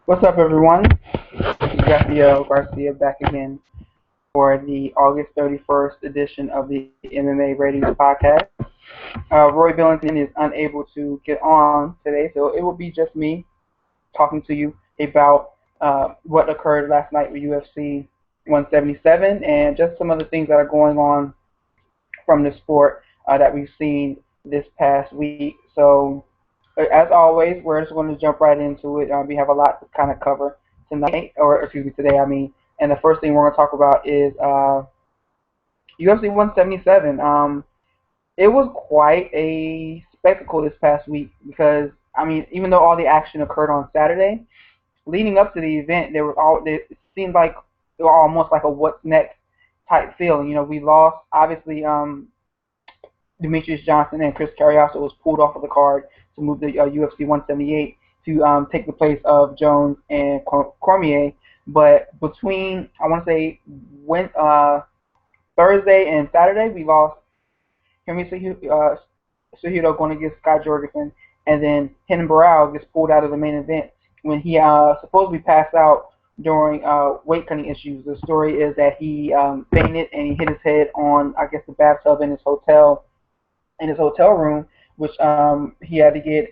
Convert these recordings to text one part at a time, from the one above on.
What's up, everyone? This is Raphael Garcia back again for the August 31st edition of the MMA Ratings Podcast. Roy Billington is unable to get on today, so it will be just me talking to you about what occurred last night with UFC 177 and just some of the things that are going on from the sport that we've seen this past week. So, as always, we're just going to jump right into it. We have a lot to kind of cover tonight, or excuse me, today. I mean, and the first thing we're going to talk about is UFC 177. It was quite a spectacle this past week because I mean, even though all the action occurred on Saturday, leading up to the event, there was all it seemed like it was almost like a what's next type feeling. You know, we lost obviously Demetrius Johnson and Chris Carriasso was pulled off of the card to move to UFC 178 to take the place of Jones and Cormier. But between I want to say when Thursday and Saturday, we lost Henry Cejudo going against Scott Jorgensen, and then Renan Barão gets pulled out of the main event when he supposedly passed out during weight cutting issues. The story is that he fainted and he hit his head on, I guess, the bathtub in his hotel room, which he had to get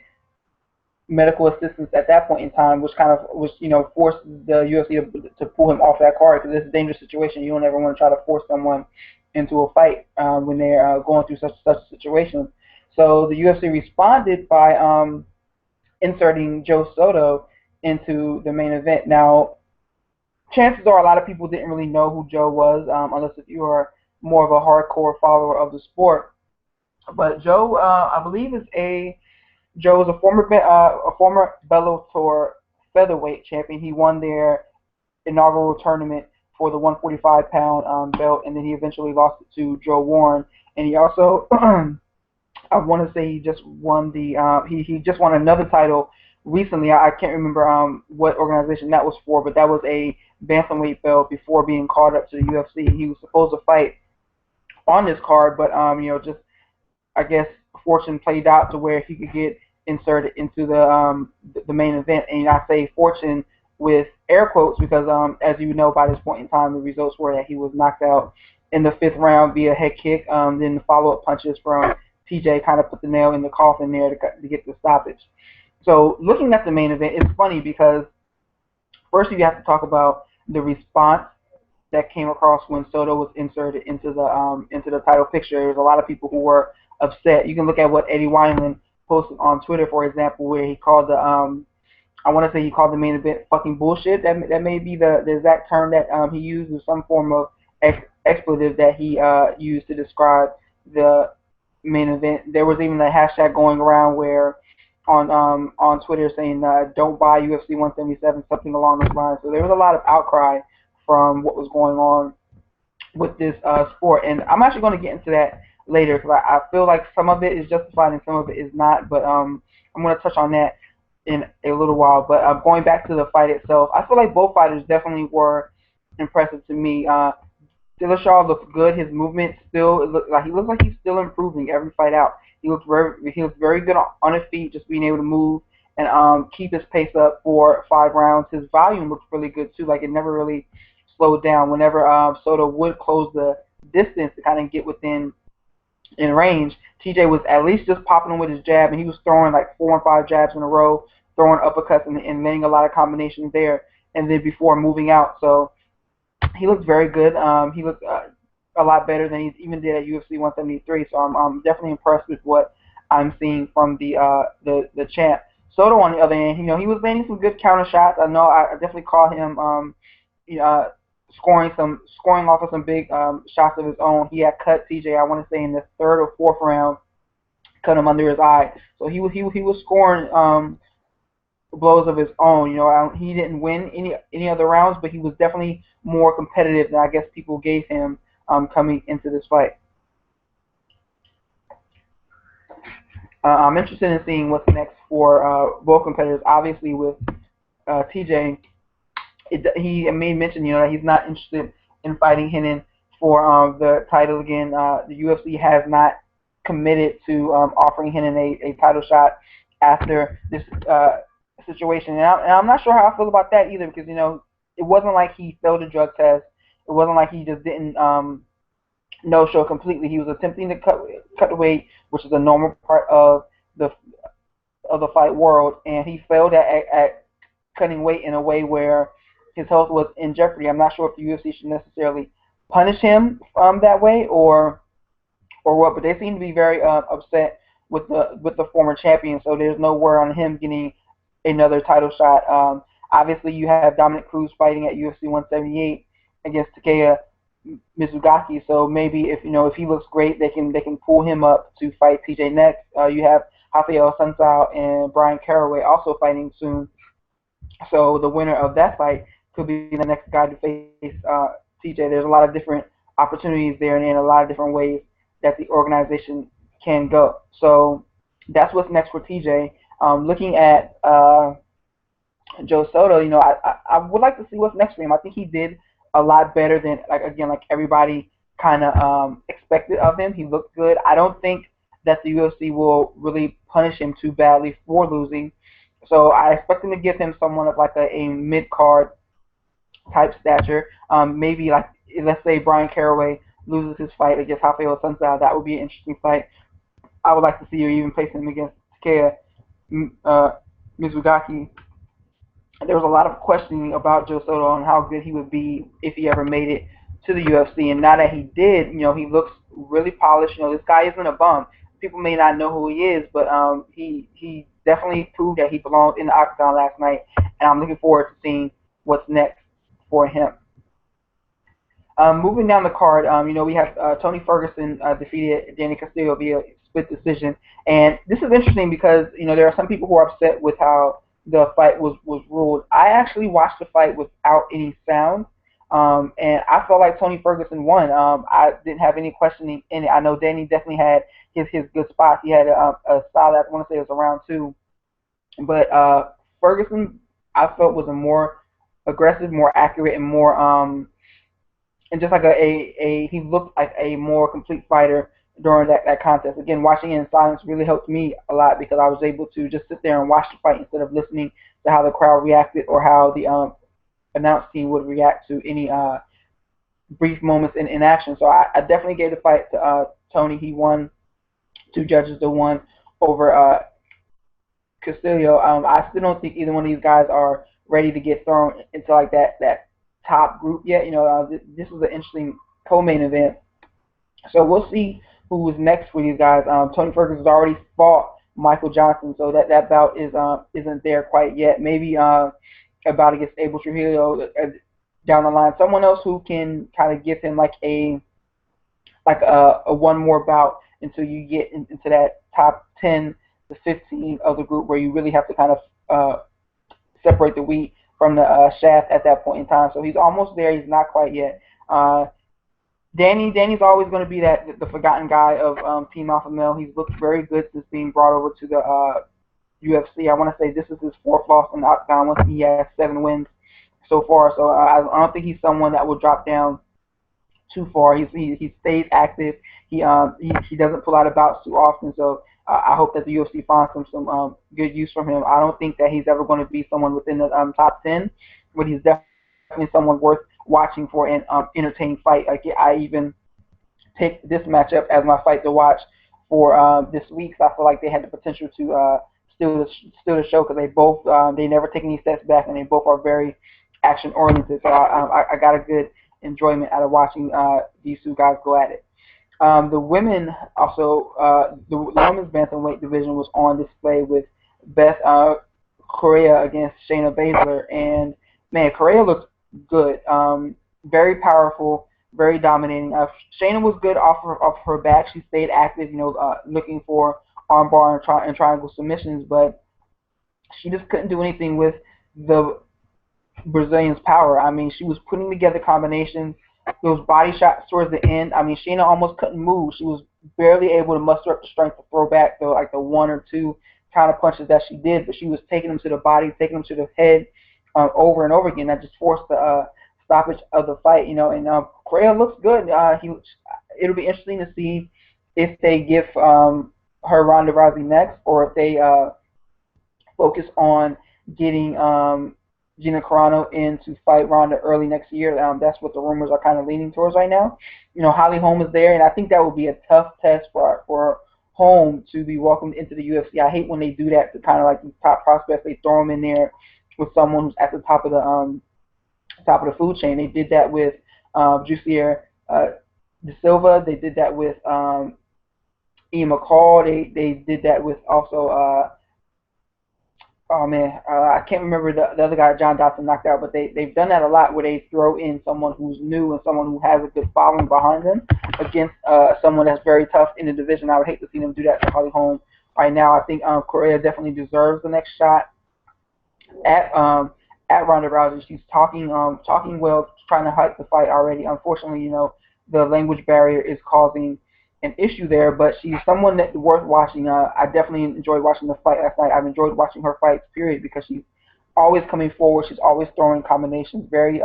medical assistance at that point in time, which kind of was forced the UFC to pull him off that card because it's a dangerous situation. You don't ever want to try to force someone into a fight when they're going through such a situation. So the UFC responded by inserting Joe Soto into the main event. Now, chances are a lot of people didn't really know who Joe was, unless if you are more of a hardcore follower of the sport. But Joe, I believe, Joe is a former Bellator featherweight champion. He won their inaugural tournament for the 145-pound belt, and then he eventually lost it to Joe Warren. And he also, I want to say, he just won he just won another title recently. I can't remember what organization that was for, but that was a bantamweight belt before being called up to the UFC. He was supposed to fight on this card, but just I guess fortune played out to where he could get inserted into the main event. And I say fortune with air quotes because as you know by this point in time the results were that he was knocked out in the fifth round via head kick. Then the follow up punches from TJ kind of put the nail in the coffin there to get the stoppage. So looking at the main event, it's funny because first you have to talk about the response that came across when Soto was inserted into the title picture. There was a lot of people who were upset. You can look at what Eddie Wineland posted on Twitter, for example, where he called I want to say he called the main event fucking bullshit. That may be the exact term that he used, with some form of expletive that he used to describe the main event. There was even a hashtag going around where on Twitter saying don't buy UFC 177, something along those lines. So there was a lot of outcry from what was going on with this sport, and I'm actually going to get into that later because I feel like some of it is justified and some of it is not. But I'm going to touch on that in a little while. But going back to the fight itself, I feel like both fighters definitely were impressive to me. Dillashaw looked good. His movement still he looks like he's still improving every fight out. He looks very good on his feet, just being able to move and keep his pace up for 5 rounds. His volume looked really good too. Like it never really slowed down. Whenever Soto would close the distance to kind of get within in range, TJ was at least just popping him with his jab, and he was throwing like 4 and 5 jabs in a row, throwing uppercuts and letting a lot of combinations there, and then before moving out. So he looked very good. He looked a lot better than he even did at UFC 173. So I'm definitely impressed with what I'm seeing from the champ. Soto, on the other hand, he was landing some good counter shots. I know I definitely caught him scoring off of some big shots of his own. He had cut TJ, I want to say, in the third or fourth round, cut him under his eye. So he was scoring blows of his own. He didn't win any other rounds, but he was definitely more competitive than I guess people gave him coming into this fight. I'm interested in seeing what's next for both competitors. Obviously, with TJ, he made mention, that he's not interested in fighting Renan for the title again. The UFC has not committed to offering Renan a title shot after this situation. And I'm not sure how I feel about that either because, it wasn't like he failed a drug test. It wasn't like he just didn't no show completely. He was attempting to cut the weight, which is a normal part the of the fight world, and he failed at cutting weight in a way where his health was in jeopardy. I'm not sure if the UFC should necessarily punish him that way or what, but they seem to be very upset with the former champion. So there's no word on him getting another title shot. Obviously, you have Dominic Cruz fighting at UFC 178 against Takeya Mizugaki. So maybe if he looks great, they can pull him up to fight TJ next. You have Raphael and Brian Caraway also fighting soon. So the winner of that fight could be the next guy to face TJ. There's a lot of different opportunities there and in a lot of different ways that the organization can go. So that's what's next for TJ. Looking at Joe Soto, I would like to see what's next for him. I think he did a lot better than like everybody kind of expected of him. He looked good. I don't think that the UFC will really punish him too badly for losing. So I expect them to give him someone of like a mid card type stature. Maybe like let's say Brian Caraway loses his fight against Raphael Sunsao. That would be an interesting fight. I would like to see you even place him against Takeya Mizugaki. There was a lot of questioning about Joe Soto on how good he would be if he ever made it to the UFC. And now that he did, he looks really polished. This guy isn't a bum. People may not know who he is, but he definitely proved that he belonged in the octagon last night. And I'm looking forward to seeing what's next for him. Moving down the card, we have Tony Ferguson defeated Danny Castillo via split decision. And this is interesting because, there are some people who are upset with how the fight was ruled. I actually watched the fight without any sound, and I felt like Tony Ferguson won. I didn't have any questioning in it. I know Danny definitely had his good spots. He had a solid, I want to say it was around 2. But Ferguson, I felt, was a more aggressive, more accurate, and more and just like he looked like a more complete fighter during that contest. Again, watching it in silence really helped me a lot because I was able to just sit there and watch the fight instead of listening to how the crowd reacted or how the announce team would react to any brief moments in action. So I definitely gave the fight to Tony. He won 2 judges to 1 over Castillo. I still don't think either one of these guys are ready to get thrown into like that top group yet. This is an interesting co-main event. So we'll see who's next for these guys. Tony Ferguson's already fought Michael Johnson, so that bout isn't there quite yet. Maybe a bout against Abel Trujillo down the line. Someone else who can kind of give him like a one more bout until you get into that top 10 to 15 of the group where you really have to kind of separate the wheat from the shaft at that point in time. So he's almost there. He's not quite yet. Danny's always going to be the forgotten guy of Team Alpha Male. He's looked very good since being brought over to the UFC. I want to say this is his 4th loss in the octagon. Once he has 7 wins so far. So I don't think he's someone that will drop down too far. He stays active. He doesn't pull out of bouts too often. So I hope that the UFC finds some good use from him. I don't think that he's ever going to be someone within the top 10, but he's definitely someone worth watching for an entertaining fight. Like I even picked this matchup as my fight to watch for this week. So I feel like they had the potential to steal the show because they both they never take any steps back and they both are very action oriented. So I got a good enjoyment out of watching these 2 guys go at it. The women also the women's bantamweight division was on display with Beth Correa against Shayna Baszler, and man, Correa looked good, very powerful, very dominating. Shayna was good off her back. She stayed active, looking for armbar and triangle submissions, but she just couldn't do anything with the Brazilian's power. I mean, she was putting together combinations, those body shots towards the end. I mean, Shayna almost couldn't move. She was barely able to muster up the strength to throw back the 1 or 2 counter punches that she did, but she was taking them to the body, taking them to the head over and over again. That just forced the stoppage of the fight, and Correa looks good. It'll be interesting to see if they give her Ronda Rousey next or if they focus on getting Gina Carano in to fight Ronda early next year. That's what the rumors are kind of leaning towards right now. Holly Holm is there, and I think that would be a tough test for Holm to be welcomed into the UFC. I hate when they do that to kind of like these top prospects. They throw them in there with someone who's at the top of the food chain. They did that with Jussier De Silva. They did that with Ian McCall. They did that with also oh man, I can't remember the other guy John Dodson knocked out, but they've done that a lot where they throw in someone who's new and someone who has a good following behind them against someone that's very tough in the division. I would hate to see them do that to Holly Holm right now. I think Correa definitely deserves the next shot at at Ronda Rousey. She's talking well, trying to hype the fight already. Unfortunately, the language barrier is causing an issue there, but she's someone that's worth watching. I definitely enjoyed watching the fight last night. I've enjoyed watching her fights, period, because she's always coming forward. She's always throwing combinations. Very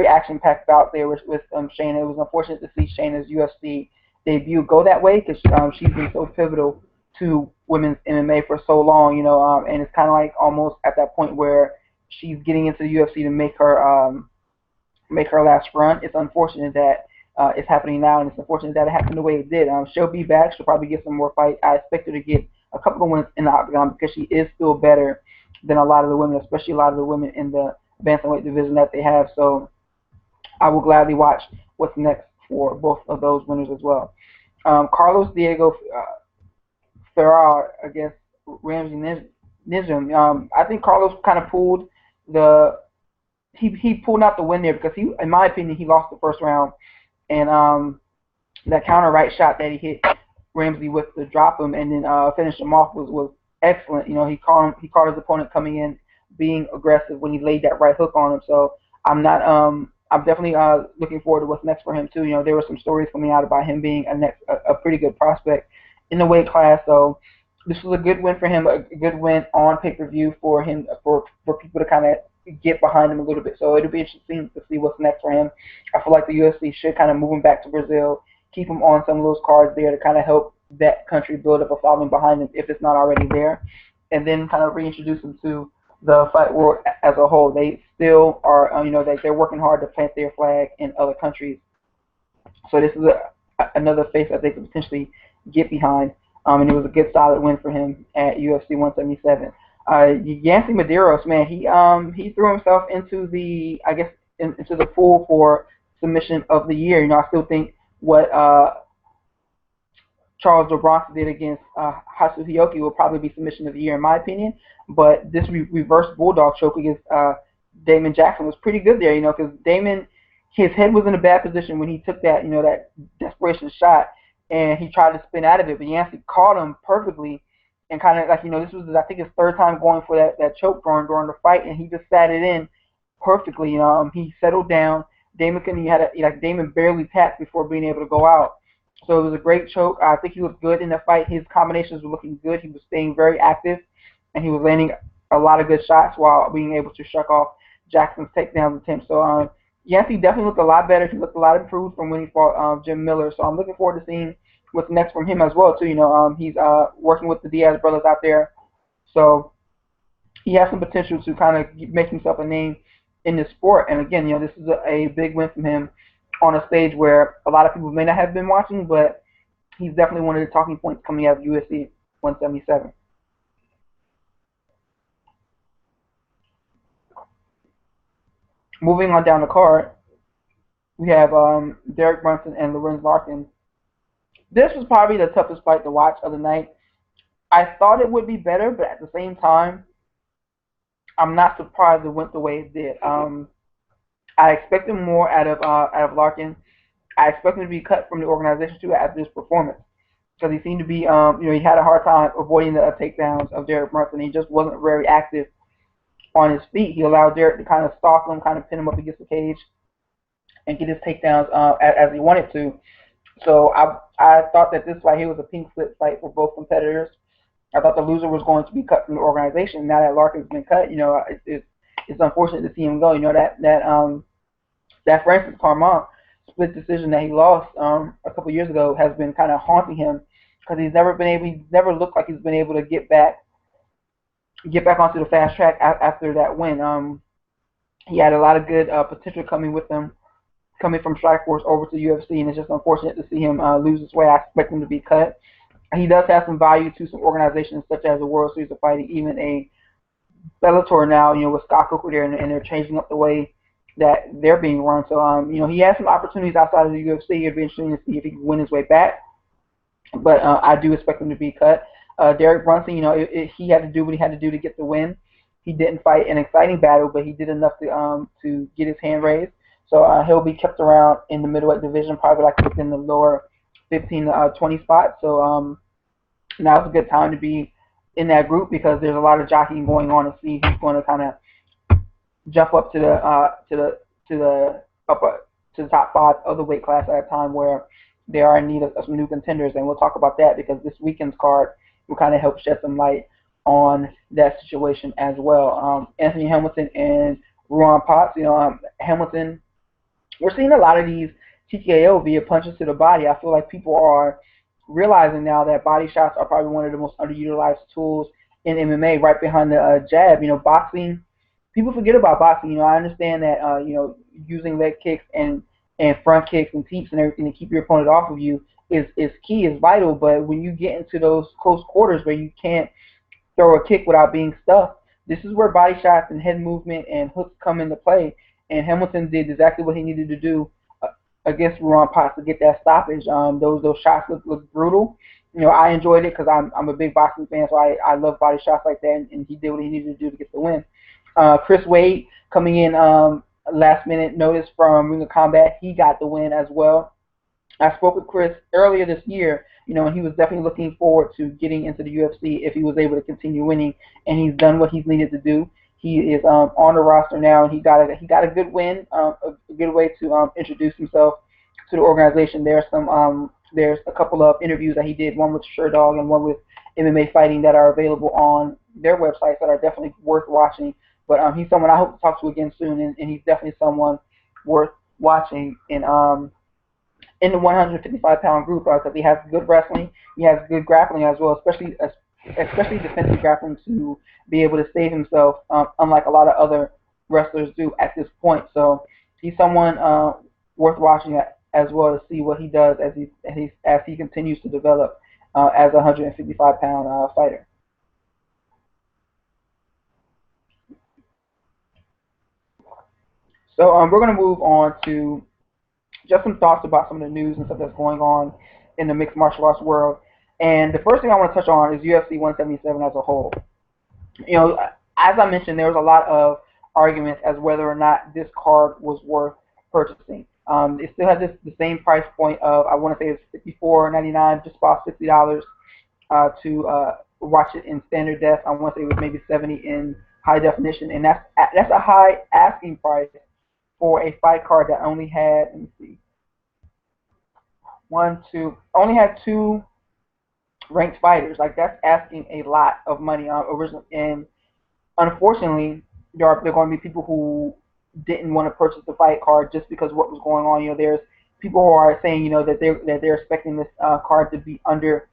action-packed bout there with Shayna. It was unfortunate to see Shayna's UFC debut go that way because she's been so pivotal to women's MMA for so long, and it's kind of like almost at that point where she's getting into the UFC to make her last run. It's unfortunate that it's happening now, and it's unfortunate that it happened the way it did. She'll be back. She'll probably get some more fights. I expect her to get a couple of wins in the octagon because she is still better than a lot of the women, especially a lot of the women in the bantamweight division that they have. So I will gladly watch what's next for both of those winners as well. Carlos Diego Ferrar against Ramsey Nizzam. I think Carlos kind of pulled he pulled out the win there because in my opinion, he lost the first round, and that counter right shot that he hit Ramsey with to drop him and then finish him off was excellent. He caught his opponent coming in being aggressive when he laid that right hook on him. So I'm definitely looking forward to what's next for him too. There were some stories coming out about him being a pretty good prospect in the weight class. So this was a good win for him, a good win on pay-per-view for him, for people to kind of get behind him a little bit. So it'll be interesting to see what's next for him. I feel like the UFC should kind of move him back to Brazil, keep him on some of those cards there to kind of help that country build up a following behind him if it's not already there, and then kind of reintroduce him to the fight world as a whole. They still are, they're working hard to plant their flag in other countries. So this is another face that they could potentially get behind. And it was a good solid win for him at UFC 177. Yancy Medeiros, man, he threw himself into into the pool for submission of the year. I still think what Charles DeBronx did against Hasu Hiyoki will probably be submission of the year in my opinion. But this reverse bulldog choke against Damon Jackson was pretty good there, because Damon, his head was in a bad position when he took that, that desperation shot, and he tried to spin out of it, but Yancy caught him perfectly, and kind of like, this was, I think, his third time going for that choke during the fight, and he just sat it in perfectly. He settled down. Damon barely tapped before being able to go out. So it was a great choke. I think he was good in the fight. His combinations were looking good. He was staying very active, and he was landing a lot of good shots while being able to shuck off Jackson's takedown attempt. So Yancy definitely looked a lot better. He looked a lot improved from when he fought Jim Miller. So I'm looking forward to seeing what's next from him as well too. He's working with the Diaz brothers out there, so he has some potential to kind of make himself a name in this sport. And again, this is a big win from him on a stage where a lot of people may not have been watching, but he's definitely one of the talking points coming out of UFC 177. Moving on down the card, we have Derek Brunson and Lorenz Larkin. This was probably the toughest fight to watch of the night. I thought it would be better, but at the same time, I'm not surprised it went the way it did. I expected more out of Larkin. I expected him to be cut from the organization too after this performance, because he seemed to be, he had a hard time avoiding the takedowns of Derek Brunson. He just wasn't very active on his feet. He allowed Derek to kind of stalk him, kind of pin him up against the cage, and get his takedowns as he wanted to. So I thought that this fight here was a pink slip fight for both competitors. I thought the loser was going to be cut from the organization. Now that Larkin's been cut, it's unfortunate to see him go. That Francis Carmont split decision that he lost a couple years ago has been kind of haunting him, because he's never looked like he's been able to get back get back onto the fast track after that win. He had a lot of good potential coming with him, coming from Strikeforce over to UFC, and it's just unfortunate to see him lose his way. I expect him to be cut. He does have some value to some organizations such as the World Series of Fighting, even a Bellator now, with Scott Coker there, and they're changing up the way that they're being run. So, he has some opportunities outside of the UFC. It'd be interesting to see if he can win his way back. But I do expect him to be cut. Derek Brunson, he had to do what he had to do to get the win. He didn't fight an exciting battle, but he did enough to get his hand raised. So he'll be kept around in the middleweight division, probably like within the lower 15 to 20 spots. So now's a good time to be in that group because there's a lot of jockeying going on to see who's going to kind of jump up to the top 5 of the weight class at a time where they are in need of some new contenders, and we'll talk about that because this weekend's card will kind of help shed some light on that situation as well. Anthony Hamilton and Ruan Potts. Hamilton, we're seeing a lot of these TKO via punches to the body. I feel like people are realizing now that body shots are probably one of the most underutilized tools in MMA, right behind the jab. Boxing, people forget about boxing. I understand that using leg kicks and front kicks and teeps and everything to keep your opponent off of you is key, is vital. But when you get into those close quarters where you can't throw a kick without being stuffed, this is where body shots and head movement and hooks come into play. And Hamilton did exactly what he needed to do against Ruan Potts to get that stoppage. Those shots look brutal. I enjoyed it because I'm a big boxing fan, so I love body shots like that, and he did what he needed to do to get the win. Chris Wade coming in last minute notice from Ring of Combat, he got the win as well. I spoke with Chris earlier this year, and he was definitely looking forward to getting into the UFC if he was able to continue winning, and he's done what he's needed to do. He is on the roster now, and he got a good win, a good way to introduce himself to the organization. There's a couple of interviews that he did, one with Sherdog and one with MMA Fighting, that are available on their websites that are definitely worth watching. But he's someone I hope to talk to again soon, and he's definitely someone worth watching in the 155-pound group because he has good wrestling, he has good grappling as well, especially defensive grappling to be able to save himself, unlike a lot of other wrestlers do at this point. So he's someone worth watching as well to see what he does as he continues to develop as a 155-pound fighter. So we're going to move on to just some thoughts about some of the news and stuff that's going on in the mixed martial arts world. And the first thing I want to touch on is UFC 177 as a whole. As I mentioned, there was a lot of arguments as whether or not this card was worth purchasing. It still has the same price point of, I want to say it's $54.99, just about $60 to watch it in standard def. I want to say it was maybe $70 in high definition, and that's a high asking price for a fight card that only had, let me see, only had 2 ranked fighters. Like, that's asking a lot of money on original. And unfortunately, there are going to be people who didn't want to purchase the fight card just because of what was going on. There's people who are saying, that they're expecting this card to be under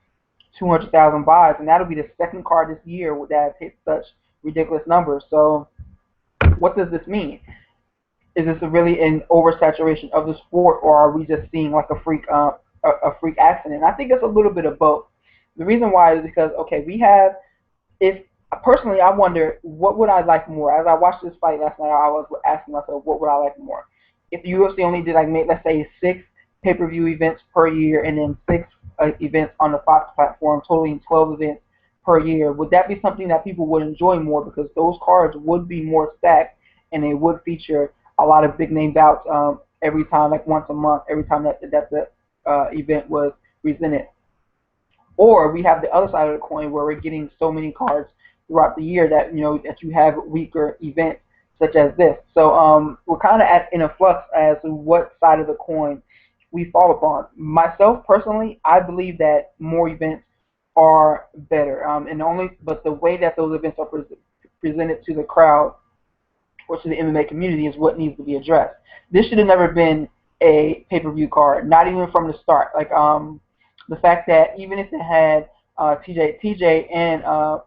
200,000 buys, and that'll be the second card this year that hit such ridiculous numbers. So, what does this mean? Is this really an oversaturation of the sport, or are we just seeing like a freak accident? I think it's a little bit of both. The reason why is because, personally, I wonder, what would I like more? As I watched this fight last night, I was asking myself, what would I like more? If the UFC only did, let's say 6 pay-per-view events per year and then 6 events on the Fox platform, totaling 12 events per year, would that be something that people would enjoy more? Because those cards would be more stacked and they would feature a lot of big-name bouts every time, like once a month, every time that the event was presented. Or we have the other side of the coin where we're getting so many cards throughout the year that that you have weaker events such as this. So we're kind of in a flux as to what side of the coin we fall upon. Myself personally, I believe that more events are better, but the way that those events are presented to the crowd or to the MMA community is what needs to be addressed. This should have never been a pay-per-view card, not even from the start. The fact that even if it had TJ and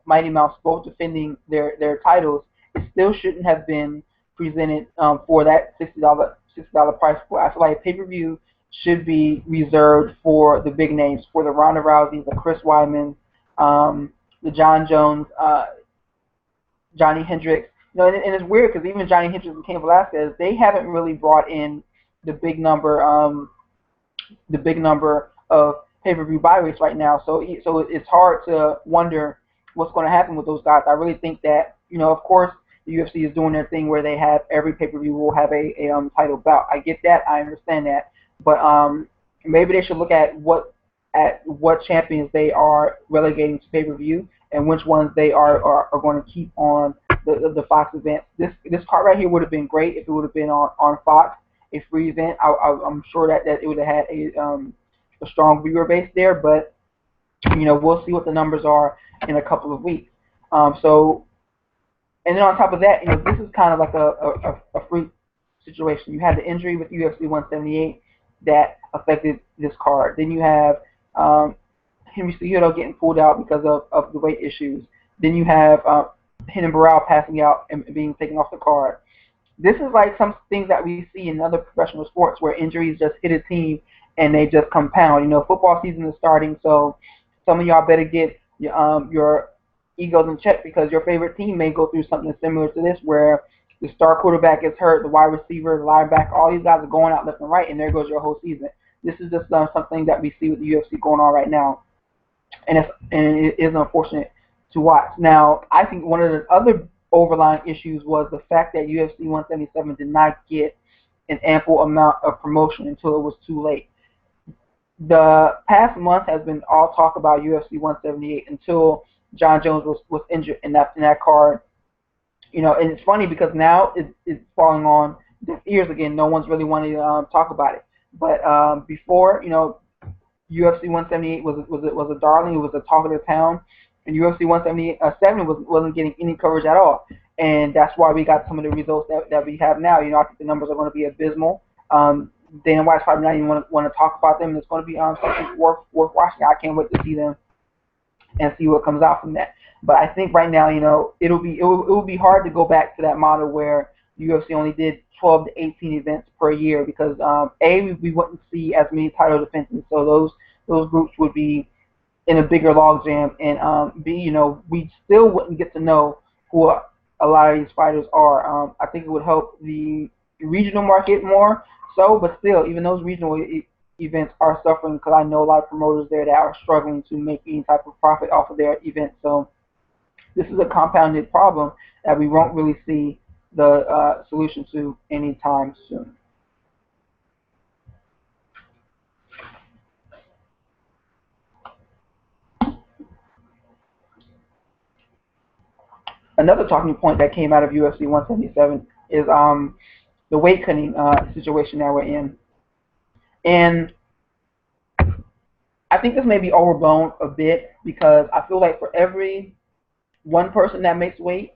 Mighty Mouse both defending their titles, it still shouldn't have been presented for that $60 price point. I feel like pay per view should be reserved for the big names, for the Ronda Rouseys, the Chris Weidman, the John Jones, Johnny Hendricks. And it's weird because even Johnny Hendricks and Cain Velasquez, they haven't really brought in the big number the big number of pay-per-view buy rates right now. So it's hard to wonder what's going to happen with those guys. I really think that, of course, the UFC is doing their thing where they have every pay-per-view will have a title bout. I get that. I understand that. But maybe they should look at what champions they are relegating to pay-per-view and which ones they are going to keep on the Fox event. This card right here would have been great if it would have been on Fox, a free event. I'm sure that it would have had a strong viewer base there, but we'll see what the numbers are in a couple of weeks. And then on top of that, this is kind of like a freak situation. You had the injury with UFC 178 that affected this card. Then you have Henry Cejudo getting pulled out because of the weight issues. Then you have Renan Barão passing out and being taken off the card. This is like some things that we see in other professional sports where injuries just hit a team and they just compound. Football season is starting, so some of y'all better get your egos in check because your favorite team may go through something similar to this where the star quarterback gets hurt, the wide receiver, the linebacker, all these guys are going out left and right, and there goes your whole season. This is just something that we see with the UFC going on right now, and it is unfortunate to watch. Now, I think one of the other overlying issues was the fact that UFC 177 did not get an ample amount of promotion until it was too late. The past month has been all talk about UFC 178 until John Jones was injured in that card. And it's funny because now it's falling on deaf ears again. No one's really wanting to talk about it. But before, UFC 178 was a darling. It was a talk of the town. And UFC 177 wasn't getting any coverage at all. And that's why we got some of the results that we have now. I think the numbers are going to be abysmal. Dana White's probably not even want to talk about them. It's going to be something worth watching. I can't wait to see them and see what comes out from that. But I think right now, it will be hard to go back to that model where UFC only did 12 to 18 events per year because we wouldn't see as many title defenses, so those groups would be in a bigger logjam, and B, we still wouldn't get to know who a lot of these fighters are. I think it would help the regional market more so, but still, even those regional events are suffering because I know a lot of promoters there that are struggling to make any type of profit off of their events. So this is a compounded problem that we won't really see the solution to anytime soon. Another talking point that came out of UFC 177 is the weight cutting situation that we're in. And I think this may be overblown a bit because I feel like for every one person that makes weight,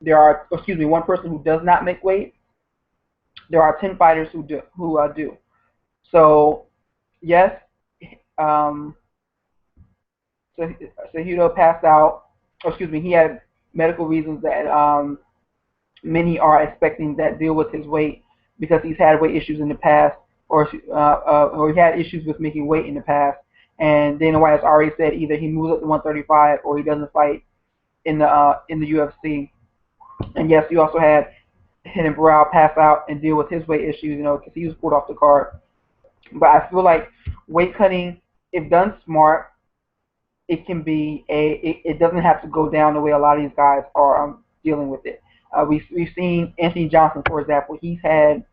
one person who does not make weight, there are 10 fighters who do. So, yes, Cejudo passed out. He had medical reasons that many are expecting that deal with his weight because he's had weight issues in the past, or he had issues with making weight in the past. And Dana White has already said either he moves up to 135 or he doesn't fight in the UFC. And yes, you also had Renan Barão pass out and deal with his weight issues, because he was pulled off the card. But I feel like weight cutting, if done smart, it can be it doesn't have to go down the way a lot of these guys are dealing with it. We've seen Anthony Johnson, for example. He's had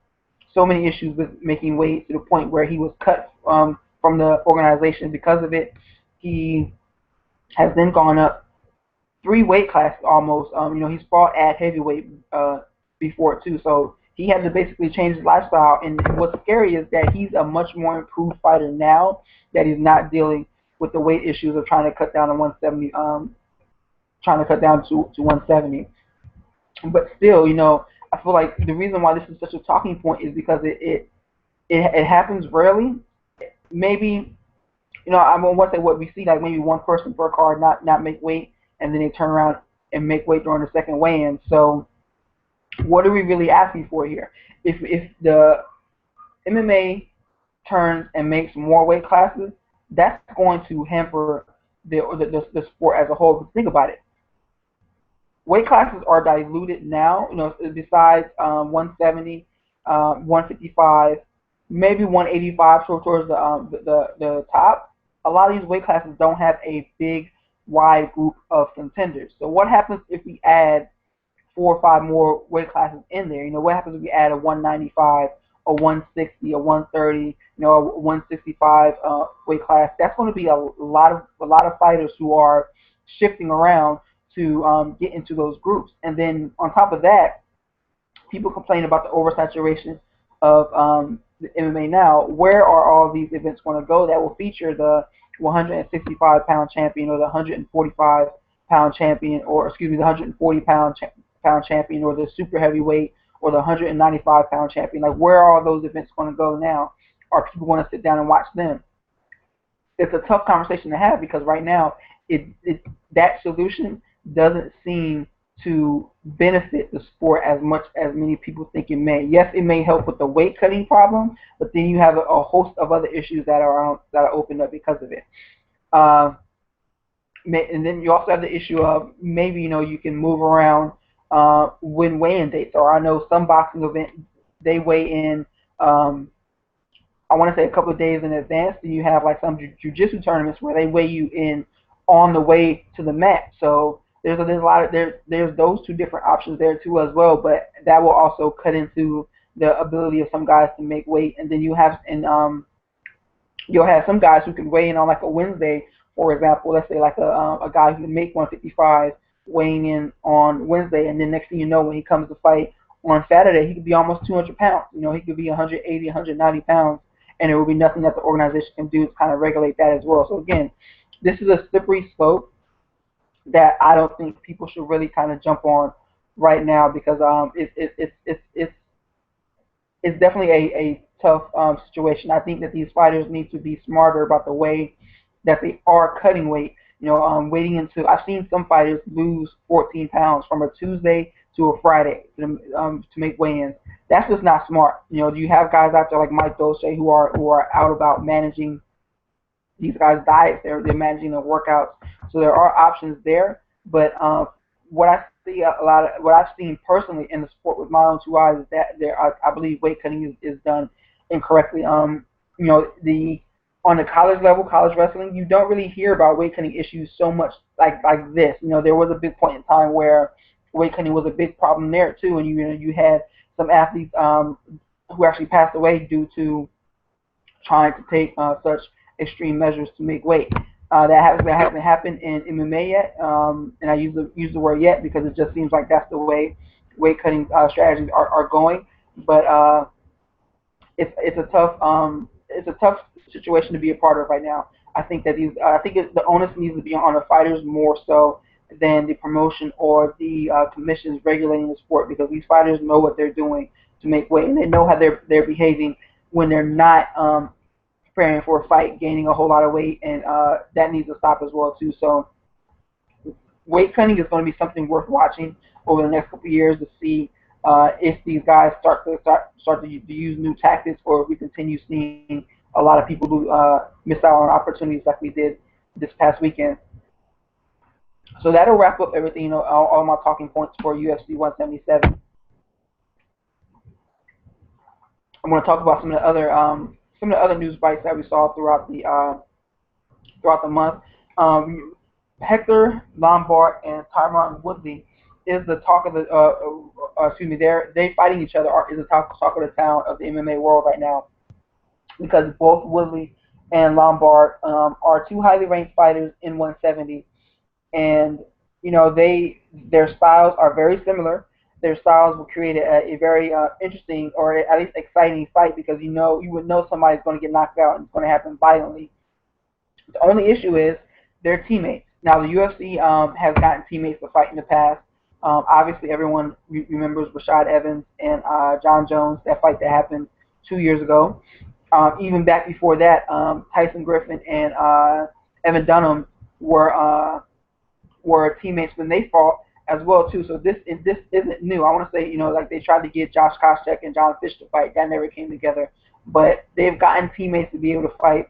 so many issues with making weight to the point where he was cut from the organization because of it. He has then gone up 3 weight classes almost. He's fought at heavyweight before too, so he had to basically change his lifestyle. And what's scary is that he's a much more improved fighter now that he's not dealing with the weight issues of trying to cut down to 170, trying to cut down to 170. But still, I feel like the reason why this is such a talking point is because it happens rarely. Maybe I want to say what we see, like maybe one person per card not make weight, and then they turn around and make weight during the second weigh-in. So what are we really asking for here? If the MMA turns and makes more weight classes, that's going to hamper the sport as a whole. But think about it. Weight classes are diluted now. Besides 170, 155, maybe 185 towards the top. A lot of these weight classes don't have a big, wide group of contenders. So what happens if we add 4 or 5 more weight classes in there? What happens if we add a 195, a 160, a 130, a 165 weight class? That's going to be a lot of fighters who are shifting around to get into those groups. And then on top of that, people complain about the oversaturation of the MMA now. Where are all these events going to go that will feature the 165-pound champion, or the 145-pound champion, or excuse me, the 140-pound champion, or the super heavyweight, or the 195-pound champion? Like, where are all those events going to go now? Are people going to sit down and watch them? It's a tough conversation to have, because right now that solution doesn't seem to benefit the sport as much as many people think it may. Yes, it may help with the weight cutting problem, but then you have a host of other issues that are opened up because of it. And then you also have the issue of maybe you can move around when weigh-in dates. Or I know some boxing events, they weigh in. I want to say a couple of days in advance. Then you have like some jiu-jitsu tournaments where they weigh you in on the way to the mat. So there's those two different options there too as well. But that will also cut into the ability of some guys to make weight. And then you'll have some guys who can weigh in on like a Wednesday, for example. Let's say like a guy who can make 155 weighing in on Wednesday, and then next thing you know, when he comes to fight on Saturday, he could be almost 200 pounds. He could be 180, 190 pounds, and there will be nothing that the organization can do to kind of regulate that as well. So again, this is a slippery slope that I don't think people should really kind of jump on right now, because it's definitely a tough situation. I think that these fighters need to be smarter about the way that they are cutting weight. Waiting into, I've seen some fighters lose 14 pounds from a Tuesday to a Friday to make weigh-ins. That's just not smart. You have guys out there like Mike Dolce who are out about managing these guys' diets. They're managing their workouts. So there are options there. But what I've seen personally in the sport with my own 2 eyes is that I believe weight cutting is done incorrectly. On the college level, college wrestling, you don't really hear about weight cutting issues so much like this. There was a big point in time where weight cutting was a big problem there too, and you had some athletes who actually passed away due to trying to take such extreme measures to make weight. That hasn't happened in MMA yet, and I use the word yet because it just seems like that's the way weight cutting strategies are going. But it's a tough situation to be a part of right now. I think that the onus needs to be on the fighters more so than the promotion or the commissions regulating the sport, because these fighters know what they're doing to make weight, and they know how they're behaving when they're not preparing for a fight, gaining a whole lot of weight, and that needs to stop as well too. So weight cutting is going to be something worth watching over the next couple of years to see if these guys start to use new tactics, or if we continue seeing a lot of people who miss out on opportunities like we did this past weekend. So that'll wrap up everything, all my talking points for UFC 177. I'm going to talk about some of the other news bites that we saw throughout the month. Hector Lombard and Tyron Woodley is the talk of the they fighting each other is the talk of the town of the MMA world right now, because both Woodley and Lombard are 2 highly ranked fighters in 170, and their styles are very similar. Their styles will create a very interesting, or at least exciting fight, because you would know somebody's going to get knocked out and it's going to happen violently. The only issue is their teammates. Now, the UFC has gotten teammates to fight in the past. Obviously, everyone remembers Rashad Evans and John Jones, that fight that happened 2 years ago. Even back before that, Tyson Griffin and Evan Dunham were were teammates when they fought as well too. So this isn't new. I want to say, like they tried to get Josh Koscheck and John Fish to fight. That never came together. But they've gotten teammates to be able to fight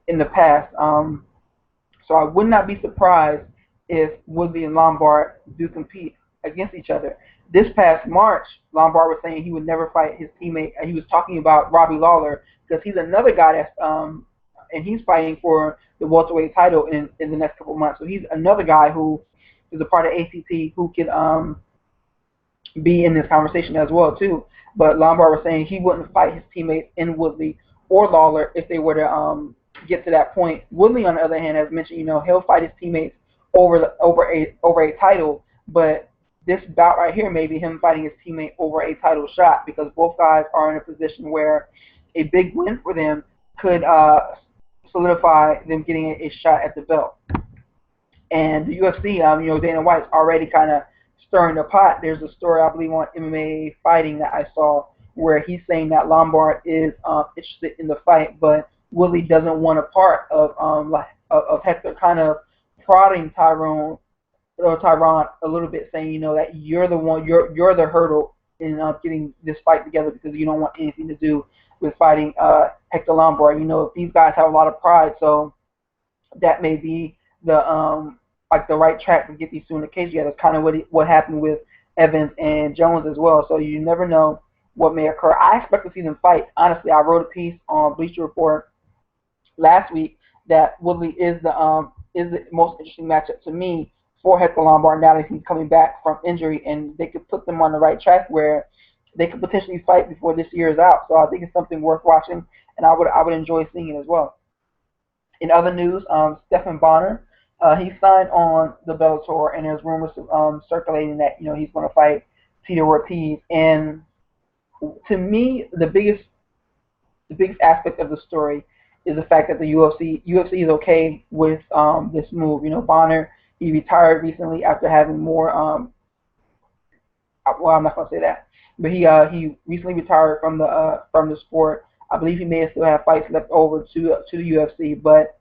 in the past. So I would not be surprised if Woodley and Lombard do compete against each other. This past March, Lombard was saying he would never fight his teammate. He was talking about Robbie Lawler because he's another guy that's and he's fighting for the welterweight title in the next couple of months. So he's another guy who is a part of ACT who could be in this conversation as well too. But Lombard was saying he wouldn't fight his teammates in Woodley or Lawler if they were to get to that point. Woodley, on the other hand, has mentioned he'll fight his teammates over a title, but this bout right here may be him fighting his teammate over a title shot because both guys are in a position where a big win for them could solidify them getting a shot at the belt. And the UFC, Dana White's already kind of stirring the pot. There's a story, I believe, on MMA Fighting that I saw where he's saying that Lombard is interested in the fight, but Woodley doesn't want a part of Hector kind of prodding Tyron a little bit, saying that you're the one, you're the hurdle in getting this fight together because you don't want anything to do with fighting Hector Lombard. These guys have a lot of pride, so that may be the the right track to get these two in the cage together. It's kind of what happened with Evans and Jones as well. So you never know what may occur. I expect to see them fight. Honestly, I wrote a piece on Bleacher Report last week that Woodley is the most interesting matchup to me for Hector Lombard now that he's coming back from injury, and they could put them on the right track where they could potentially fight before this year is out. So I think it's something worth watching, and I would enjoy seeing it as well. In other news, Stephan Bonnar, he signed on the Bellator, and there's rumors circulating that he's going to fight Tito Ortiz. And to me, the biggest aspect of the story is the fact that the UFC is okay with this move. Bonnar, he retired recently after having more. Well, I'm not going to say that, but he recently retired from the sport. I believe he may still have fights left over to the UFC, but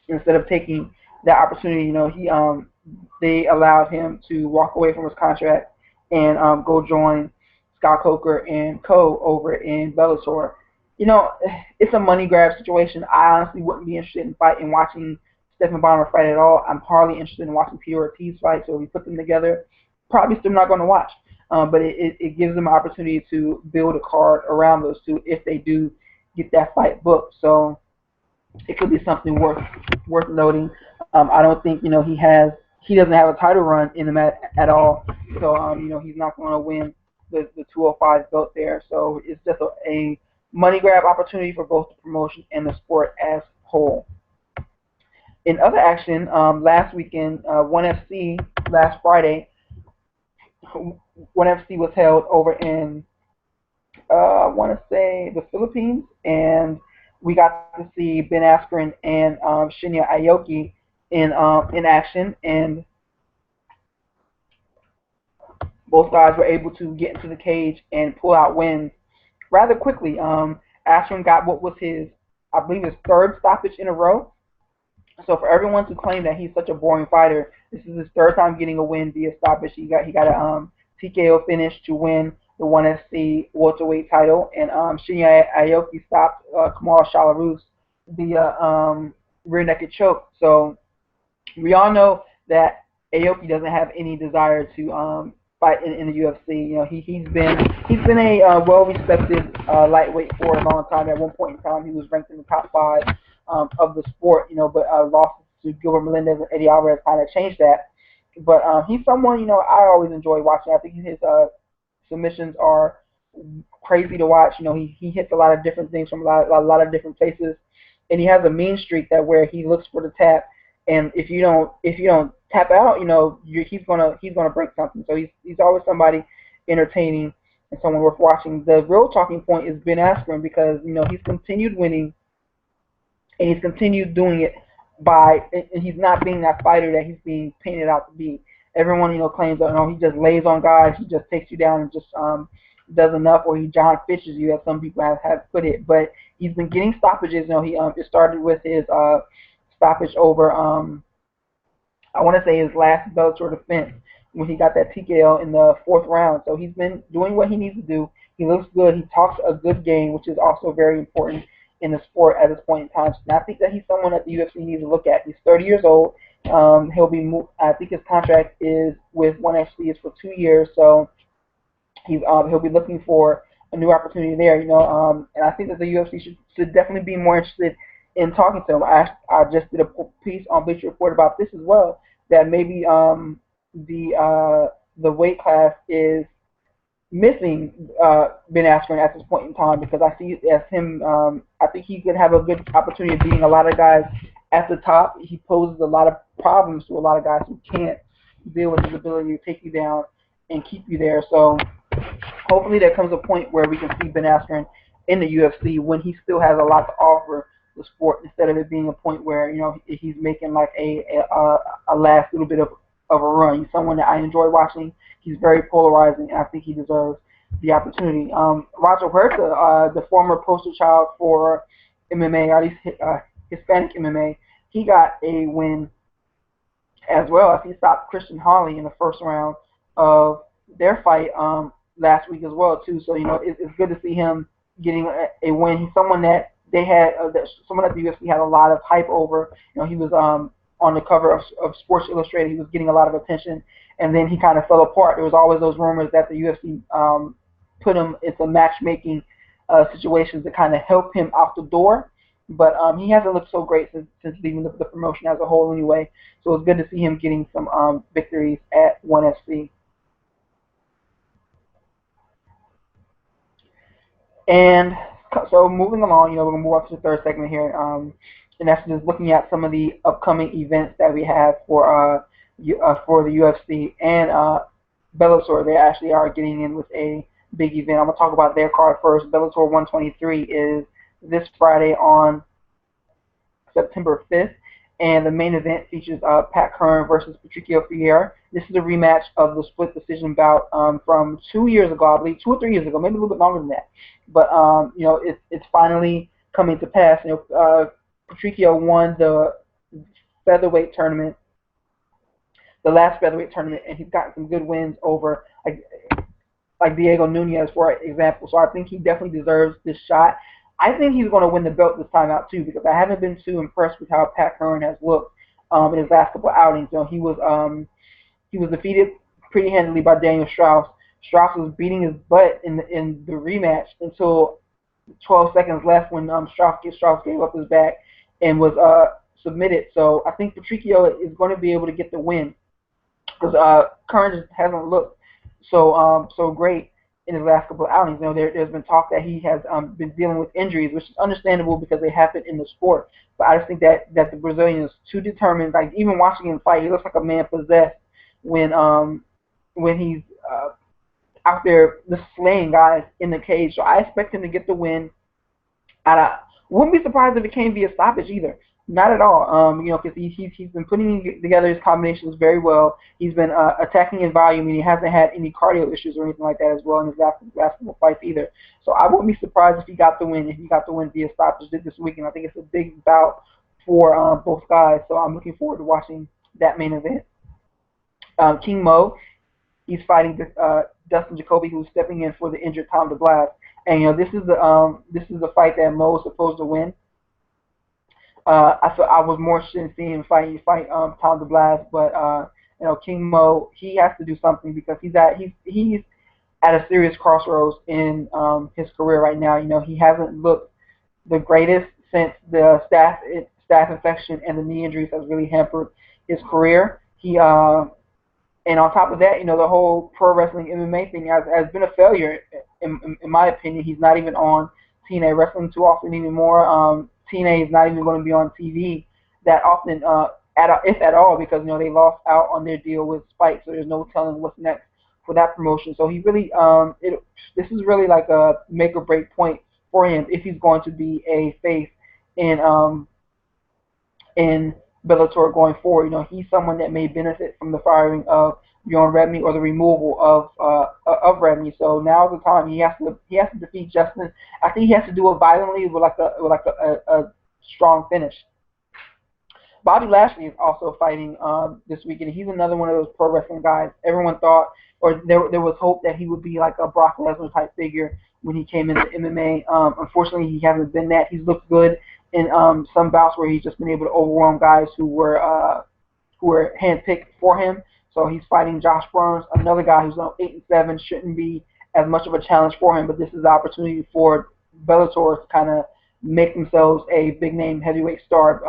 instead of taking that opportunity, they allowed him to walk away from his contract and go join Scott Coker and co. over in Bellator. It's a money grab situation. I honestly wouldn't be interested in watching Stephan Bonnar fight at all. I'm hardly interested in watching Tito Ortiz fight, so if we put them together, probably still not going to watch. But it gives them an opportunity to build a card around those two if they do get that fight booked. So it could be something worth noting. I don't think he doesn't have a title run in him at all. So he's not going to win the 205 belt there. So it's just a money grab opportunity for both the promotion and the sport as a whole. In other action, last weekend, last Friday, 1FC was held over in I want to say the Philippines, and we got to see Ben Askren and Shinya Aoki in action, and both guys were able to get into the cage and pull out wins rather quickly. Askren got what was I believe his third stoppage in a row. So for everyone to claim that he's such a boring fighter, this is his third time getting a win via stoppage. He got a TKO finish to win the 1FC welterweight title, and Shinya Aoki stopped Kamal Shalarus via rear naked choke. So we all know that Aoki doesn't have any desire to fight in the UFC. He's been a well-respected lightweight for a long time. At one point in time, he was ranked in the top 5 of the sport. But losses to Gilbert Melendez and Eddie Alvarez kind of changed that. But he's someone I always enjoy watching. I think his submissions are crazy to watch. He hits a lot of different things from a lot of different places, and he has a mean streak that where he looks for the tap, and if you don't tap out, he's gonna break something. So he's always somebody entertaining and someone worth watching. The real talking point is Ben Askren because he's continued winning, and he's continued doing it and he's not being that fighter that he's being painted out to be. Everyone claims that he just lays on guys, he just takes you down and just does enough, or he John Fishes you, as some people have put it. But he's been getting stoppages. He it started with his stoppage over I want to say his last Bellator defense when he got that TKO in the fourth round. So he's been doing what he needs to do. He looks good. He talks a good game, which is also very important in the sport at this point in time. And I think that he's someone that the UFC needs to look at. He's 30 years old. He'll be. I think his contract is with ONE FC is for 2 years. So he'll be looking for a new opportunity there. And I think that the UFC should definitely be more interested in talking to him. I just did a piece on Bleacher Report about this as well. That maybe the weight class is missing Ben Askren at this point in time, because I see it as him. I think he could have a good opportunity of beating a lot of guys at the top. He poses a lot of problems to a lot of guys who can't deal with his ability to take you down and keep you there. So hopefully there comes a point where we can see Ben Askren in the UFC when he still has a lot to offer the sport, instead of it being a point where he's making like a last little bit of a run. He's someone that I enjoy watching. He's very polarizing, and I think he deserves the opportunity. Roger Huerta, the former poster child for MMA, or at least Hispanic MMA, he got a win as well, as he stopped Christian Hawley in the first round of their fight last week as well too. So it's good to see him getting a win. He's someone that they had someone that the UFC had a lot of hype over. He was on the cover of Sports Illustrated. He was getting a lot of attention, and then he kind of fell apart. There was always those rumors that the UFC put him into matchmaking situations to kind of help him out the door. But he hasn't looked so great since leaving the promotion as a whole anyway. So it's good to see him getting some victories at ONE FC. And so moving along, we're going to move on to the third segment here. And that's just looking at some of the upcoming events that we have for the UFC and Bellator. They actually are getting in with a big event. I'm going to talk about their card first. Bellator 123 is this Friday on September 5th, and the main event features Pat Curran versus Patricio Freire. This is a rematch of the split decision bout from 2 years ago, I believe, 2 or 3 years ago, maybe a little bit longer than that. But it's finally coming to pass. Patricio won the featherweight tournament, the last featherweight tournament, and he's gotten some good wins over like Diego Nunez, for example. So I think he definitely deserves this shot. I think he's going to win the belt this time out too, because I haven't been too impressed with how Pat Curran has looked in his last couple outings. He was defeated pretty handily by Daniel Strauss. Strauss was beating his butt in the rematch until 12 seconds left when Strauss gave up his back and was submitted. So I think Patricio is going to be able to get the win, because Curran just hasn't looked so great in his last couple of outings. There's been talk that he has been dealing with injuries, which is understandable because they happen in the sport. But I just think that the Brazilian is too determined. Like, even watching him fight, he looks like a man possessed when he's out there just slaying guys in the cage. So I expect him to get the win. I wouldn't be surprised if it came via stoppage either. Not at all. Because he's been putting together his combinations very well. He's been attacking in volume, and he hasn't had any cardio issues or anything like that as well in his last couple fights either. So I wouldn't be surprised if he got the win. If he got the win via stoppage this weekend, I think it's a big bout for both guys. So I'm looking forward to watching that main event. King Mo, he's fighting Dustin Jacoby, who's stepping in for the injured Tom DeBlas. And this is the fight that Mo is supposed to win. I was more interested in seeing him fight Tom DeBlas, but King Mo, he has to do something, because he's at a serious crossroads in his career right now. He hasn't looked the greatest since the staph infection and the knee injuries has really hampered his career. And on top of that, the whole pro wrestling MMA thing has been a failure in my opinion. He's not even on TNA wrestling too often anymore. TNA is not even going to be on TV that often, if at all, because they lost out on their deal with Spike, so there's no telling what's next for that promotion. So he really, this is really like a make or break point for him if he's going to be a face in Bellator going forward. He's someone that may benefit from the firing of Bjorn Rebney or the removal of Rebney. So now's the time he has to defeat Justin. I think he has to do it violently with a strong finish. Bobby Lashley is also fighting this weekend. He's another one of those pro wrestling guys. Everyone thought, or there was hope that he would be like a Brock Lesnar type figure when he came into MMA. Unfortunately, he hasn't been that. He's looked good in some bouts where he's just been able to overwhelm guys who were handpicked for him. So he's fighting Josh Burns, another guy who's on 8-7, shouldn't be as much of a challenge for him, but this is the opportunity for Bellator to kind of make themselves a big name heavyweight star.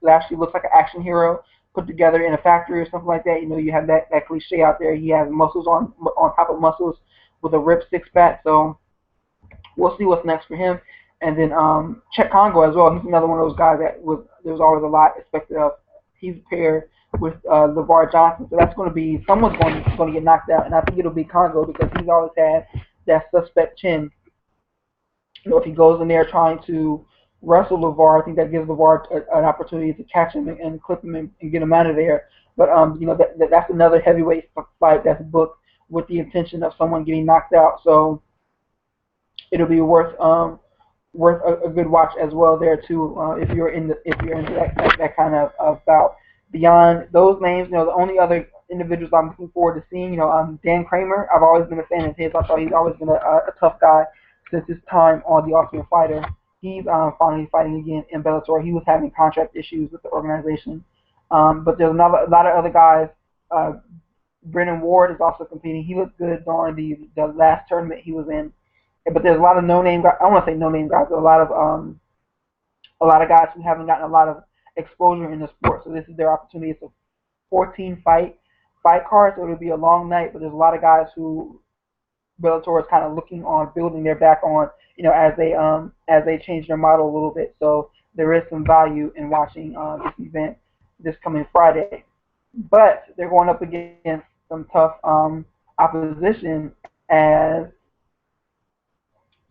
Lashley looks like an action hero put together in a factory or something like that. You have that cliche out there. He has muscles on top of muscles with a ripped six pack. So we'll see what's next for him. And then Chet Congo as well. He's another one of those guys there was always a lot expected of. He's paired with LeVar Johnson, so that's going to be someone's going to get knocked out, and I think it'll be Congo because he's always had that suspect chin. If he goes in there trying to wrestle LeVar, I think that gives LeVar an opportunity to catch him and clip him and get him out of there. But that's another heavyweight fight that's booked with the intention of someone getting knocked out. So it'll be worth a good watch as well there too. If you're into that kind of bout. Beyond those names, the only other individuals I'm looking forward to seeing, Dan Kramer. I've always been a fan of his. I thought he's always been a tough guy since his time on The Ultimate Fighter. He's finally fighting again in Bellator. He was having contract issues with the organization. But there's a lot of other guys. Brennan Ward is also competing. He looked good during the last tournament he was in. But there's a lot of no-name guys. I don't want to say no-name guys, but a lot of guys who haven't gotten a lot of exposure in the sport. So this is their opportunity. It's a 14 fight card, so it'll be a long night. But there's a lot of guys who Bellator is kind of looking on, building their back on, as they change their model a little bit. So there is some value in watching this event this coming Friday. But they're going up against some tough opposition as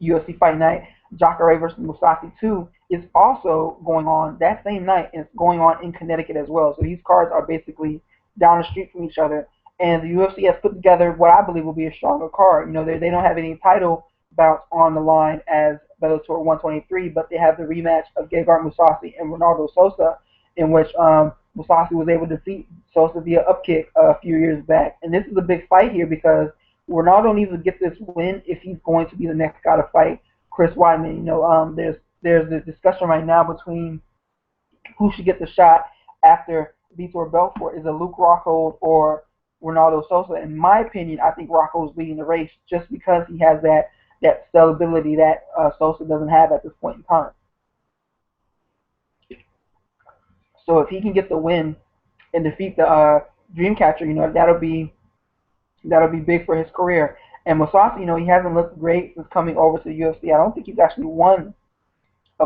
UFC Fight Night, Jacare versus Mousasi 2 is also going on that same night, and it's going on in Connecticut as well. So these cards are basically down the street from each other. And the UFC has put together what I believe will be a stronger card. They don't have any title bouts on the line as Bellator 123, but they have the rematch of Gegard Mousasi and Ronaldo Sosa, in which Mousasi was able to defeat Sosa via upkick a few years back. And this is a big fight here because Ronaldo needs to get this win if he's going to be the next guy to fight Chris Weidman. There's this discussion right now between who should get the shot after Vitor Belfort. Is it Luke Rockhold or Ronaldo Sosa? In my opinion, I think Rockhold's leading the race just because he has that sellability that Sosa doesn't have at this point in time. So if he can get the win and defeat the Dreamcatcher, that'll be big for his career. And Mousasi, he hasn't looked great since coming over to the UFC. I don't think he's actually won he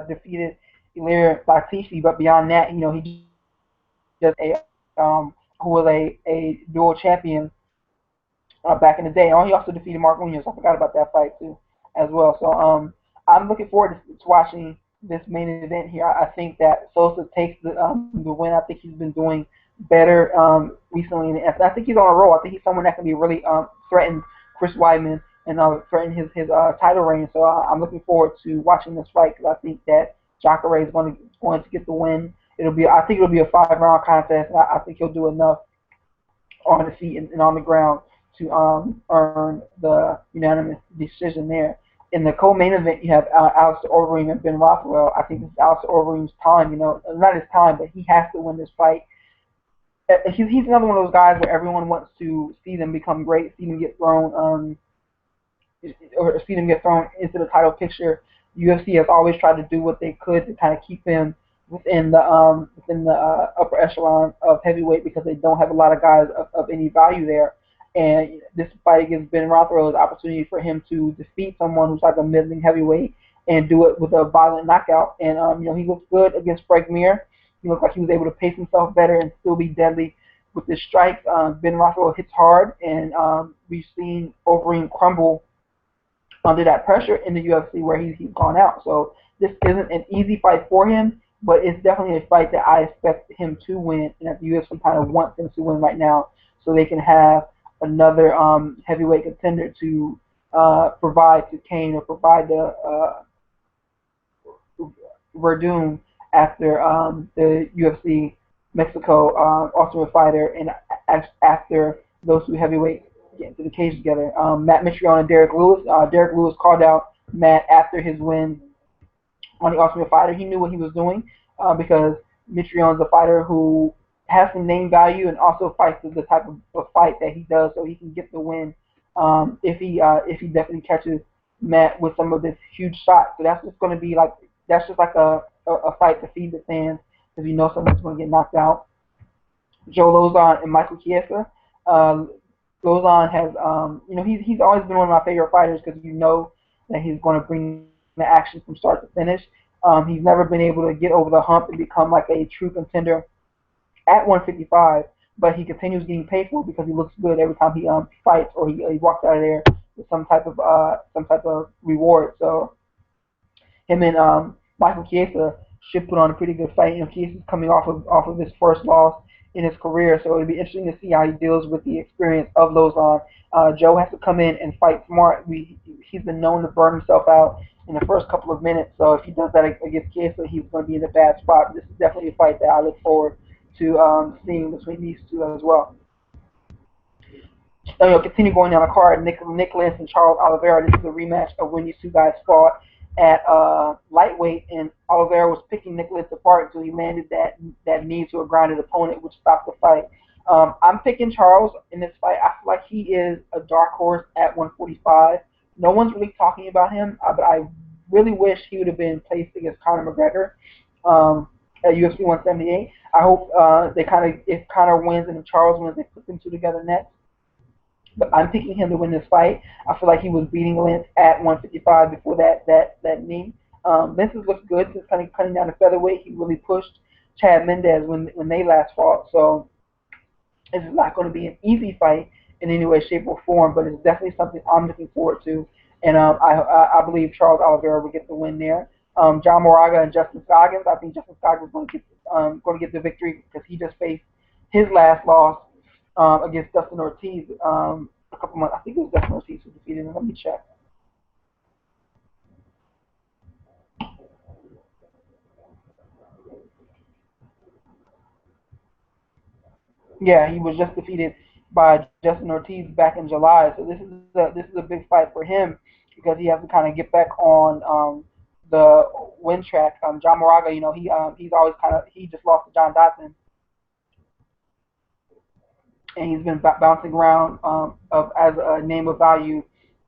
defeated Ilir Latifi, but beyond that, he just who was a dual champion back in the day. Oh, he also defeated Mark Munoz. I forgot about that fight too, as well. So I'm looking forward to watching this main event here. I think that Sosa takes the win. I think he's been doing better recently, and I think he's on a roll. I think he's someone that can be really threaten Chris Weidman and threaten his title reign. So I'm looking forward to watching this fight because I think that Jacare is going to get the win. I think it'll be a 5-round contest. I think he'll do enough on the feet and on the ground to earn the unanimous decision there. In the co-main event, you have Alistair Overeem and Ben Raphael. I think it's Alistair Overeem's time. Not his time, but he has to win this fight. He's another one of those guys where everyone wants to see them become great, see them get thrown, or see them get thrown into the title picture. UFC has always tried to do what they could to kind of keep him within the upper echelon of heavyweight because they don't have a lot of guys of any value there. And this fight against Ben Rothwell is an opportunity for him to defeat someone who's like a middling heavyweight and do it with a violent knockout. And he looks good against Frank Mir. He looked like he was able to pace himself better and still be deadly with his strikes. Ben Rothwell hits hard, and we've seen Overeem crumble under that pressure in the UFC where he's gone out. So this isn't an easy fight for him, but it's definitely a fight that I expect him to win, and that the UFC kind of wants him to win right now, so they can have another heavyweight contender to provide to Kane or provide the Verdun after the UFC Mexico Ultimate Fighter, and after those two heavyweights get into the cage together. Matt Mitrione and Derek Lewis. Derek Lewis called out Matt after his win on the Ultimate Fighter. He knew what he was doing because Mitrione is a fighter who has some name value and also fights the type of fight that he does, so he can get the win if he definitely catches Matt with some of this huge shots. So that's just going to be like that's just like a fight to feed the fans because you know someone's going to get knocked out. Joe Lozon and Michael Chiesa. Lozon has, he's always been one of my favorite fighters because you know that he's going to bring the action from start to finish. He's never been able to get over the hump and become like a true contender at 155, but he continues getting paid for it because he looks good every time he fights or he walks out of there with some type of reward. So him and Michael Chiesa should put on a pretty good fight. Chiesa's coming off of his first loss in his career, so it'll be interesting to see how he deals with the experience of Lozon. Joe has to come in and fight smart. He's been known to burn himself out in the first couple of minutes, so if he does that against Chiesa, he's going to be in a bad spot. This is definitely a fight that I look forward to seeing between these two as well. Continue going down the card. Nicholas and Charles Oliveira. This is a rematch of when these two guys fought at lightweight, and Oliveira was picking Nicholas apart until he landed that knee to a grounded opponent, which stopped the fight. I'm picking Charles in this fight. I feel like he is a dark horse at 145. No one's really talking about him, but I really wish he would have been placed against Conor McGregor at UFC 178. I hope if Conor wins and if Charles wins, they put them two together next. But I'm picking him to win this fight. I feel like he was beating Lentz at 155 before that knee. Lentz has looked good since kind of cutting down to featherweight. He really pushed Chad Mendes when they last fought. So this is not going to be an easy fight in any way, shape, or form, but it's definitely something I'm looking forward to. And I believe Charles Oliveira will get the win there. John Moraga and Justin Scoggins. I think Justin Scoggins is going to get the victory because he just faced his last loss against Dustin Ortiz a couple months. I think it was Dustin Ortiz who defeated him. Let me check. Yeah, he was just defeated by Justin Ortiz back in July. So this is a big fight for him because he has to kind of get back on the win track. John Moraga, he's always he just lost to John Dodson, and he's been bouncing around as a name of value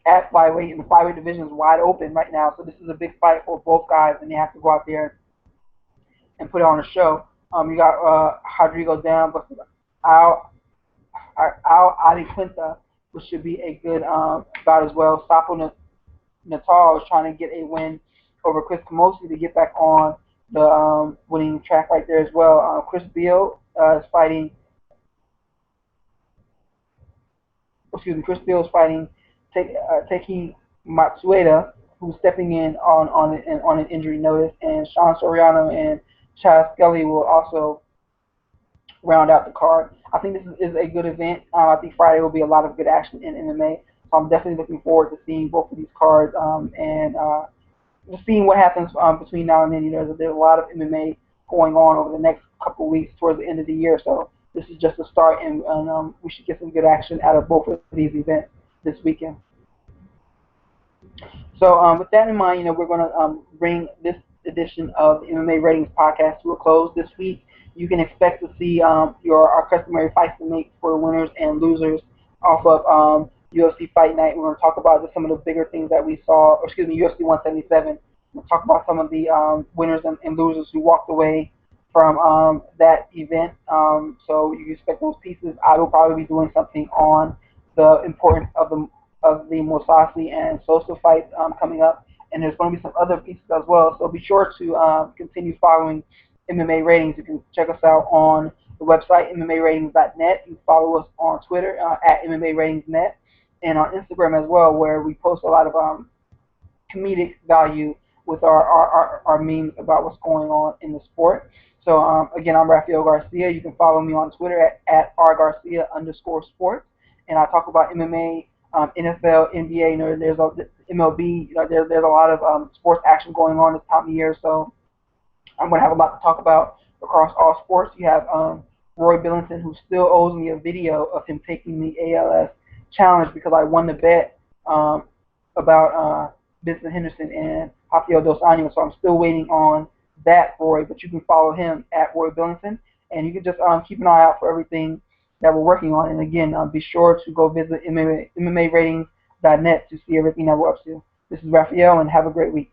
at flyweight, and the flyweight division is wide open right now. So this is a big fight for both guys, and they have to go out there and put it on a show. You got Rodrigo down, but Al Quinta, which should be a good bout as well. Sapo Natal is trying to get a win over Chris Camosi to get back on the winning track right there as well. Chris Beal is fighting. Chris Beal is fighting Taki Matsueda, who's stepping in on an injury notice, and Sean Soriano and Chaz Skelly will also round out the card. I think this is a good event. I think Friday will be a lot of good action in MMA. So I'm definitely looking forward to seeing both of these cards and just seeing what happens between now and then. There's a lot of MMA going on over the next couple of weeks towards the end of the year. So this is just a start, and we should get some good action out of both of these events this weekend. So with that in mind, we're going to bring this edition of the MMA Ratings Podcast to a close this week. You can expect to see our customary fights to make for winners and losers off of UFC Fight Night. We're going to talk about some of the bigger things that we saw, UFC 177. We'll talk about some of the winners and losers who walked away from that event. So you can expect those pieces. I will probably be doing something on the importance of the Mousasi and Sosa fight coming up, and there's going to be some other pieces as well. So be sure to continue following MMA Ratings. You can check us out on the website MMARatings.net. You can follow us on Twitter at MMARatingsNet, and on Instagram as well, where we post a lot of comedic value with our memes about what's going on in the sport. So again, I'm Raphael Garcia. You can follow me on Twitter at rgarcia_sports, and I talk about MMA, NFL, NBA. There's a MLB. There's a lot of sports action going on this time of year. So I'm going to have a lot to talk about across all sports. You have Roy Billington, who still owes me a video of him taking the ALS challenge because I won the bet about Vincent Henderson and Rafael Dos Anjos. So I'm still waiting on that, Roy. But you can follow him at Roy Billington, and you can just keep an eye out for everything that we're working on. And again, be sure to go visit MMA Ratings.net to see everything that we're up to. This is Raphael, and have a great week.